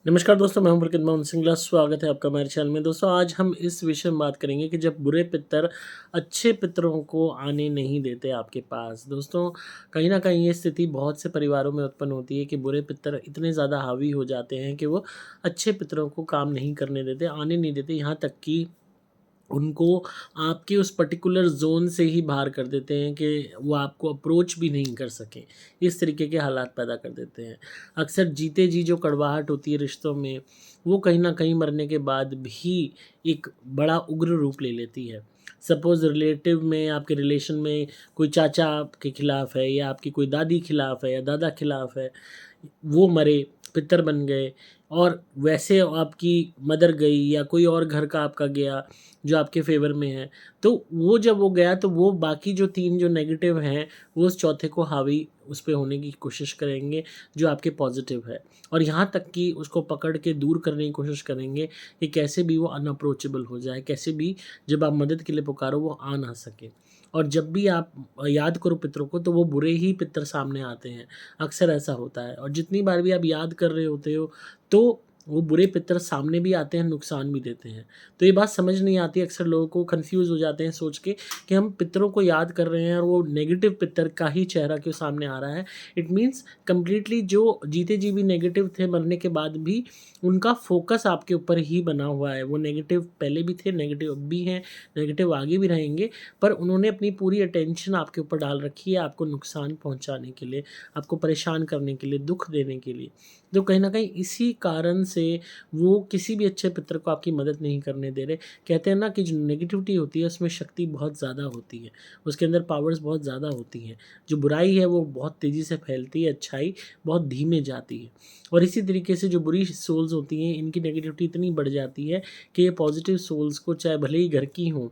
नमस्कार दोस्तों, मैं हूं पुलकित मोहन सिंगला। स्वागत है आपका हमारे चैनल में। दोस्तों, आज हम इस विषय में बात करेंगे कि जब बुरे पितर अच्छे पितरों को आने नहीं देते आपके पास। दोस्तों, कहीं न कहीं ये स्थिति बहुत से परिवारों में उत्पन्न होती है कि बुरे पितर इतने ज़्यादा हावी हो जाते हैं कि वो अच्छे पितरों को काम नहीं करने देते, आने नहीं देते, यहाँ तक कि उनको आपके उस पर्टिकुलर ज़ोन से ही बाहर कर देते हैं कि वो आपको अप्रोच भी नहीं कर सकें। इस तरीके के हालात पैदा कर देते हैं। अक्सर जीते जी जो कड़वाहट होती है रिश्तों में, वो कहीं न कहीं मरने के बाद भी एक बड़ा उग्र रूप ले लेती है। सपोज़ रिलेटिव में, आपके रिलेशन में कोई चाचा आपके खिलाफ़ है या आपकी कोई दादी खिलाफ़ है या दादा खिलाफ़ है, वो मरे, पितर बन गए और वैसे आपकी मदर गई या कोई और घर का आपका गया जो आपके फ़ेवर में है, तो वो जब वो गया तो वो बाकी जो 3 जो नेगेटिव हैं, वो उस चौथे को हावी उस पे होने की कोशिश करेंगे जो आपके पॉज़िटिव है। और यहाँ तक कि उसको पकड़ के दूर करने की कोशिश करेंगे कि कैसे भी वो अनअप्रोचेबल हो जाए, कैसे भी जब आप मदद के लिए पुकारो वो आ ना सके। और जब भी आप याद करो पितरों को तो वो बुरे ही पितर सामने आते हैं। अक्सर ऐसा होता है और जितनी बार भी आप याद कर रहे होते हो, तो वो बुरे पितर सामने भी आते हैं, नुकसान भी देते हैं। तो ये बात समझ नहीं आती, अक्सर लोगों को कन्फ्यूज़ हो जाते हैं सोच के कि हम पितरों को याद कर रहे हैं और वो नेगेटिव पितर का ही चेहरा क्यों सामने आ रहा है। इट मीन्स कंप्लीटली जो जीते जी भी नेगेटिव थे, मरने के बाद भी उनका फ़ोकस आपके ऊपर ही बना हुआ है। वो नेगेटिव पहले भी थे, नेगेटिव अब भी हैं, नेगेटिव आगे भी रहेंगे, पर उन्होंने अपनी पूरी अटेंशन आपके ऊपर डाल रखी है, आपको नुकसान पहुँचाने के लिए, आपको परेशान करने के लिए, दुःख देने के लिए। तो कहीं न कहीं इसी कारण से वो किसी भी अच्छे पितर को आपकी मदद नहीं करने दे रहे। कहते हैं ना कि जो नेगेटिविटी होती है उसमें शक्ति बहुत ज़्यादा होती है, उसके अंदर पावर्स बहुत ज़्यादा होती हैं। जो बुराई है वो बहुत तेज़ी से फैलती है, अच्छाई बहुत धीमे जाती है। और इसी तरीके से जो बुरी सोल्स होती हैं, इनकी नेगेटिविटी इतनी बढ़ जाती है कि ये पॉज़िटिव सोल्स को, चाहे भले ही घर की हों,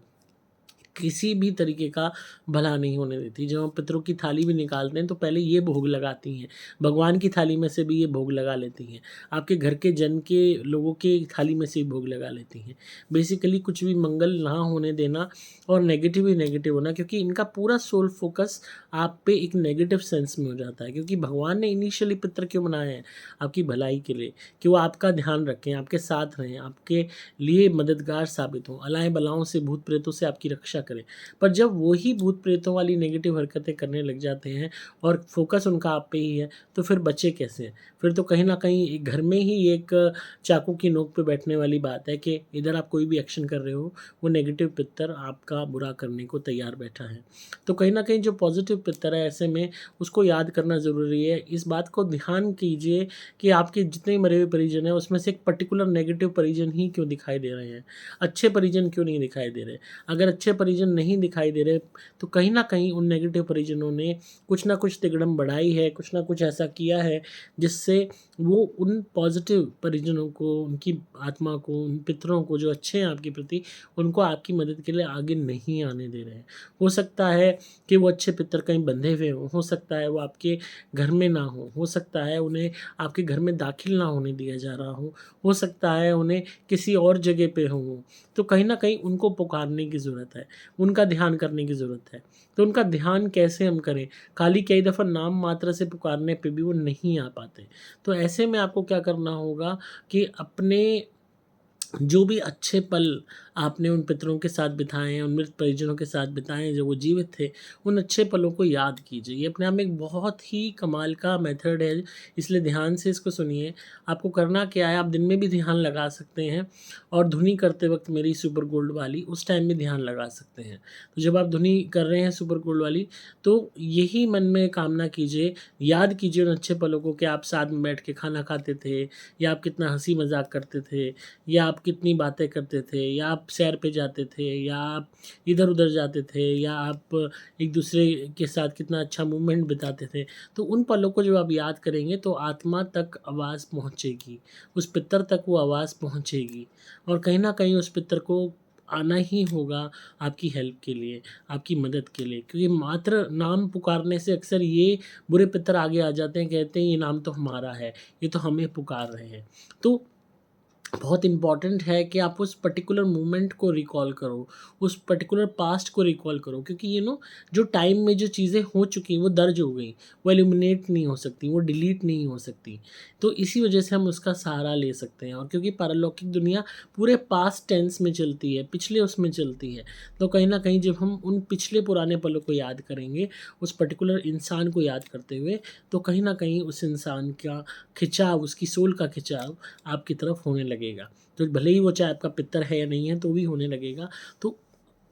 किसी भी तरीके का भला नहीं होने देती। जब हम पितरों की थाली भी निकालते हैं तो पहले ये भोग लगाती हैं। भगवान की थाली में से भी ये भोग लगा लेती हैं। आपके घर के जन के लोगों के थाली में से भी भोग लगा लेती हैं। बेसिकली कुछ भी मंगल ना होने देना और नेगेटिव ही नेगेटिव होना, क्योंकि इनका पूरा सोल फ़ोकस आप पे एक नेगेटिव सेंस में हो जाता है। क्योंकि भगवान ने इनिशियली पितर क्यों बनाए हैं? आपकी भलाई के लिए, कि वो आपका ध्यान रखें, आपके साथ रहें, आपके लिए मददगार साबित हों, अलाएँ-बलाओं से, भूत-प्रेतों से आपकी रक्षा करें। पर जब वो ही भूत-प्रेतों वाली नेगेटिव हरकतें करने लग जाते हैं और फ़ोकस उनका आप पे ही है, तो फिर बचे कैसे? फिर तो कहीं न कहीं एक घर में ही एक चाकू की नोक पे बैठने वाली बात है कि इधर आप कोई भी एक्शन कर रहे हो, वो नेगेटिव पित्तर आपका बुरा करने को तैयार बैठा है। तो कहीं न कहीं जो पॉज़िटिव पित्तर है, ऐसे में उसको याद करना ज़रूरी है। इस बात को ध्यान कीजिए कि आपके जितने मरे हुए परिजन हैं, उसमें से एक पर्टिकुलर नेगेटिव परिजन ही क्यों दिखाई दे रहे हैं? अच्छे परिजन क्यों नहीं दिखाई दे रहे? अगर अच्छे परिजन नहीं दिखाई दे रहे, तो कहीं न कहीं उन नेगेटिव परिजनों ने कुछ न कुछ तिकड़म बढ़ाई है, कुछ न कुछ ऐसा किया है, जिससे वो उन पॉज़िटिव परिजनों को, उनकी आत्मा को, उन पितरों को जो अच्छे हैं आपके प्रति, उनको आपकी मदद के लिए आगे नहीं आने दे रहे हैं। हो सकता है कि वो अच्छे पितर कहीं बंधे हुए हों, हो सकता है वो आपके घर में ना हों, हो सकता है उन्हें आपके घर में दाखिल ना होने दिया जा रहा हो सकता है उन्हें किसी और जगह पे हों वो। तो कहीं न कहीं उनको पुकारने की ज़रूरत है, उनका ध्यान करने की ज़रूरत है। तो उनका ध्यान कैसे हम करें? खाली कई दफ़ा नाम मात्र से पुकारने पे भी वो नहीं आ पाते। तो ऐसे में आपको क्या करना होगा कि अपने जो भी अच्छे पल आपने उन पितरों के साथ बिताए हैं, उन मृत परिजनों के साथ बिताए हैं, जो वो जीवित थे, उन अच्छे पलों को याद कीजिए। ये अपने आप में एक बहुत ही कमाल का मेथड है, इसलिए ध्यान से इसको सुनिए। आपको करना क्या है, आप दिन में भी ध्यान लगा सकते हैं और धुनी करते वक़्त मेरी सुपर गोल्ड वाली, उस टाइम भी ध्यान लगा सकते हैं। तो जब आप धुनी कर रहे हैं सुपर गोल्ड वाली, तो यही मन में कामना कीजिए, याद कीजिए उन अच्छे पलों को कि आप साथ में बैठ के खाना खाते थे या आप कितना हँसी-मज़ाक करते थे या आप कितनी बातें करते थे या आप सैर पे जाते थे या आप इधर-उधर जाते थे या आप एक-दूसरे के साथ कितना अच्छा मोमेंट बिताते थे। तो उन पलों को जब आप याद करेंगे तो आत्मा तक आवाज़ पहुँचेगी, उस पितर तक वो आवाज़ पहुँचेगी और कहीं न कहीं उस पितर को आना ही होगा आपकी हेल्प के लिए, आपकी मदद के लिए। क्योंकि मात्र नाम पुकारने से अक्सर ये बुरे पितर आगे आ जाते हैं, कहते हैं ये नाम तो हमारा है, ये तो हमें पुकार रहे हैं। तो बहुत इम्पॉर्टेंट है कि आप उस पर्टिकुलर मोमेंट को रिकॉल करो, उस पर्टिकुलर पास्ट को रिकॉल करो, क्योंकि जो टाइम में जो चीज़ें हो चुकी वो दर्ज हो गई, वो एलिमिनेट नहीं हो सकती, वो डिलीट नहीं हो सकती। तो इसी वजह से हम उसका सहारा ले सकते हैं, और क्योंकि पारलौकिक दुनिया पूरे पास्ट टेंस में चलती है, पिछले उसमें चलती है, तो कहीं ना कहीं जब हम उन पिछले पुराने पलों को याद करेंगे, उस पर्टिकुलर इंसान को याद करते हुए, तो कहीं ना कहीं उस इंसान का खिंचाव, उसकी सोल का खिंचाव आपकी तरफ होने लगेगा। तो भले ही वो चाहे आपका पितर है या नहीं है, तो भी होने लगेगा। तो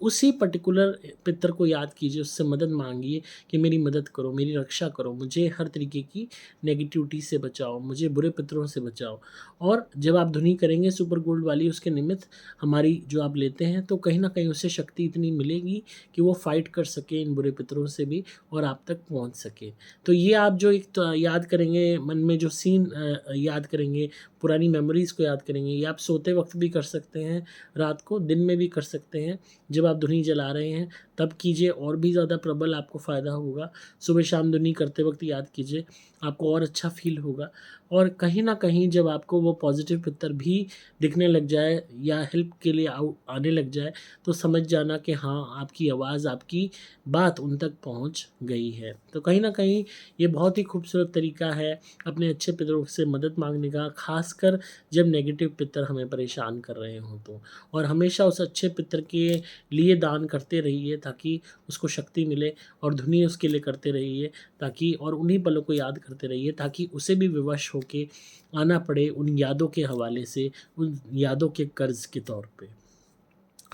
उसी पर्टिकुलर पितर को याद कीजिए, उससे मदद मांगिए कि मेरी मदद करो, मेरी रक्षा करो, मुझे हर तरीके की नेगेटिविटी से बचाओ, मुझे बुरे पितरों से बचाओ। और जब आप धुनी करेंगे सुपर गोल्ड वाली, उसके निमित्त हमारी जो आप लेते हैं, तो कहीं ना कहीं उसे शक्ति इतनी मिलेगी कि वो फाइट कर सके इन बुरे पितरों से भी, और आप तक पहुंच सके। तो ये आप जो एक तो याद करेंगे, मन में जो सीन याद करेंगे, पुरानी मेमोरीज़ को याद करेंगे, ये आप सोते वक्त भी कर सकते हैं, रात को, दिन में भी कर सकते हैं। जब आप धुनी जला रहे हैं तब कीजिए, और भी ज़्यादा प्रबल आपको फ़ायदा होगा। सुबह शाम धुनी करते वक्त याद कीजिए, आपको और अच्छा फील होगा। और कहीं ना कहीं जब आपको वो पॉजिटिव पिक्चर भी दिखने लग जाए या हेल्प के लिए आने लग जाए, तो समझ जाना कि हाँ, आपकी आवाज़, आपकी बात उन तक पहुंच गई है। तो कहीं ना कहीं ये बहुत ही खूबसूरत तरीका है अपने अच्छे पितरों से मदद मांगने का, खासकर जब नेगेटिव पितर हमें परेशान कर रहे हों तो। और हमेशा उस अच्छे पितर के लिए दान करते रहिए ताकि उसको शक्ति मिले, और धुनी उसके लिए करते रहिए ताकि, और उन्हीं पलों को याद करते रहिए ताकि उसे भी विवश होके आना पड़े उन यादों के हवाले से, उन यादों के कर्ज के तौर पे।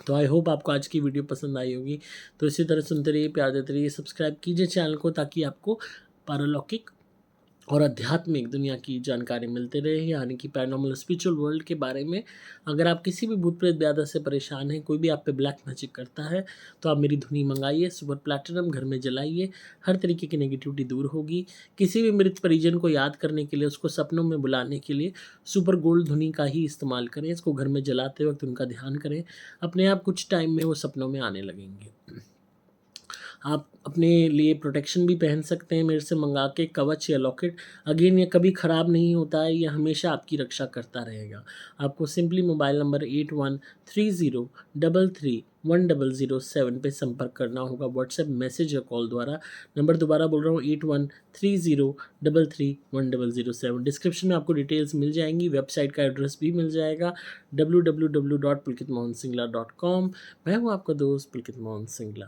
तो आई होप आपको आज की वीडियो पसंद आई होगी। तो इसी तरह सुनते रहिए, प्यार देते रहिए, सब्सक्राइब कीजिए चैनल को, ताकि आपको पारलौकिक और आध्यात्मिक दुनिया की जानकारी मिलते रहे, यानी कि पैरानॉर्मल स्पिरिचुअल वर्ल्ड के बारे में। अगर आप किसी भी भूत प्रेत ब्यादत से परेशान हैं, कोई भी आप पे ब्लैक मैजिक करता है, तो आप मेरी धुनी मंगाइए, सुपर प्लैटिनम घर में जलाइए, हर तरीके की नेगेटिविटी दूर होगी। किसी भी मृत परिजन को याद करने के लिए, उसको सपनों में बुलाने के लिए सुपर गोल्ड धुनी का ही इस्तेमाल करें। इसको घर में जलाते वक्त उनका ध्यान करें, अपने आप कुछ टाइम में वो सपनों में आने लगेंगे। आप अपने लिए प्रोटेक्शन भी पहन सकते हैं मेरे से मंगा के, कवच या लॉकेट। अगेन, ये कभी ख़राब नहीं होता है, ये हमेशा आपकी रक्षा करता रहेगा। आपको सिंपली मोबाइल नंबर 8130331007 पे संपर्क करना होगा, व्हाट्सएप मैसेज या कॉल द्वारा। नंबर दोबारा बोल रहा हूँ, 8130331007। डिस्क्रिप्शन में आपको डिटेल्स मिल जाएंगी, वेबसाइट का एड्रेस भी मिल जाएगा, www.pulkitmohansingla.com। मैं हूँ आपका दोस्त पुलकित मोहन सिंगला।